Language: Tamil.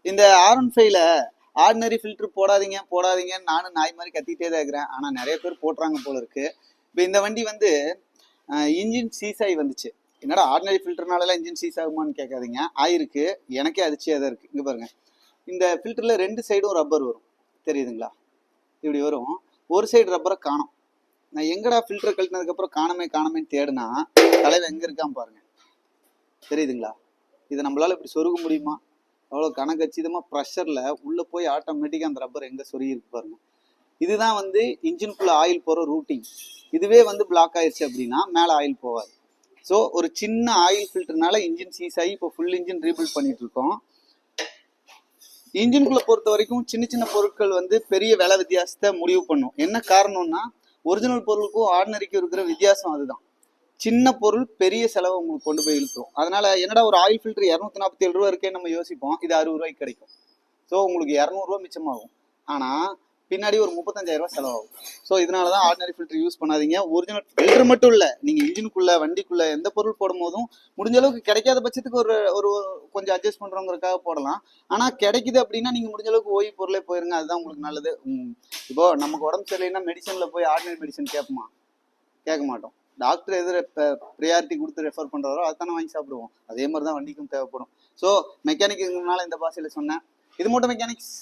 இந்த R15ல ஆர்டினரி ஃபில்டர் போடாதீங்க போடாதீங்கன்னு நானும் நாய் மாதிரி கத்திட்டே தான் இருக்கிறேன். ஆனால் நிறைய பேர் போட்டுறாங்க போல இருக்கு. இப்போ இந்த வண்டி வந்து இன்ஜின் சீஸ் ஆகி வந்துச்சு. என்னடா ஆர்டினரி ஃபில்டர்னால இன்ஜின் சீஸ் ஆகுமான்னு கேட்காதீங்க, ஆயிருக்கு. எனக்கே அதிர்ச்சியாக தான் இருக்குது. இங்கே பாருங்க, இந்த ஃபில்டரில் 2 சைடும் ரப்பர் வரும், தெரியுதுங்களா? இப்படி வரும். ஒரு சைடு ரப்பரை காணும். நான் எங்கடா ஃபில்டர் கழட்டினதுக்கப்புறம் காணமேன்னு தேடுனா தலைவன் எங்கே இருக்கான்னு பாருங்க, தெரியுதுங்களா? இதை நம்மளால இப்படி சொருக முடியுமா? அவ்வளோ கனகச்சிதமாக ப்ரெஷரில் உள்ளே போய் ஆட்டோமேட்டிக்காக அந்த ரப்பர் எங்கே சொருகி இருக்கு பாருங்க. இதுதான் வந்து இன்ஜின்குள்ளே ஆயில் போகிற ரூட்டிங். இதுவே வந்து பிளாக் ஆயிடுச்சு அப்படின்னா மேலே ஆயில் போகாது. ஸோ ஒரு சின்ன ஆயில் ஃபில்டர்னால இன்ஜின் சீஸ் ஆகி இப்போ ஃபுல் இன்ஜின் ரீபில்ட் பண்ணிட்டு இருக்கோம். இன்ஜின்குள்ளே பொறுத்த வரைக்கும் சின்ன சின்ன பொருட்கள் வந்து பெரிய விலை வித்தியாசத்தை முடிவு பண்ணும். என்ன காரணம்னா ஒரிஜினல் பொருளுக்கும் ஆர்டினரிக்கும் இருக்கிற வித்தியாசம் அதுதான். சின்ன பொருள் பெரிய செலவை உங்களுக்கு கொண்டு போய் இழுத்துரும். அதனால என்னடா ஒரு ஆயில் ஃபில்டர் 247 ரூபா இருக்கே நம்ம யோசிப்போம், இது 60 ரூபாய்க்கு கிடைக்கும். ஸோ உங்களுக்கு 200 ரூபா மிச்சமாகும். ஆனால் பின்னாடி ஒரு 35,000 ரூபா செலவாகும். ஸோ இதனால தான் ஆர்டினரி ஃபில்டர் யூஸ் பண்ணாதீங்க. ஒரிஜினல் ஃபில்டர் மட்டும் இல்லை, நீங்கள் இன்ஜினுக்குள்ள வண்டிக்குள்ள எந்த பொருள் போடும் போதும் முடிஞ்ச அளவுக்கு கிடைக்காத பட்சத்துக்கு ஒரு ஒரு கொஞ்சம் அட்ஜஸ்ட் பண்ணுறவங்களுக்காக போடலாம். ஆனால் கிடைக்குது அப்படின்னா நீங்கள் முடிஞ்ச அளவுக்கு ஓய்வு பொருளே போயிருங்க, அதுதான் உங்களுக்கு நல்லது. இப்போ நமக்கு உடம்பு சரியில்லைன்னா மெடிசனில் போய் ஆர்டினரி மெடிசன் கேட்போமா? கேட்க மாட்டோம். டாக்டர் எது ப்ரியாரிட்டி கொடுத்து ரெஃபர் பண்ணுறாரோ அதுதானே வாங்கி சாப்பிடுவோம். அதே மாதிரி தான் வண்டிக்கும் தேவைப்படும். ஸோ மெக்கானிக்குனால இந்த பாஷையில் சொன்னேன். இது மட்டும் மெக்கானிக்ஸ்.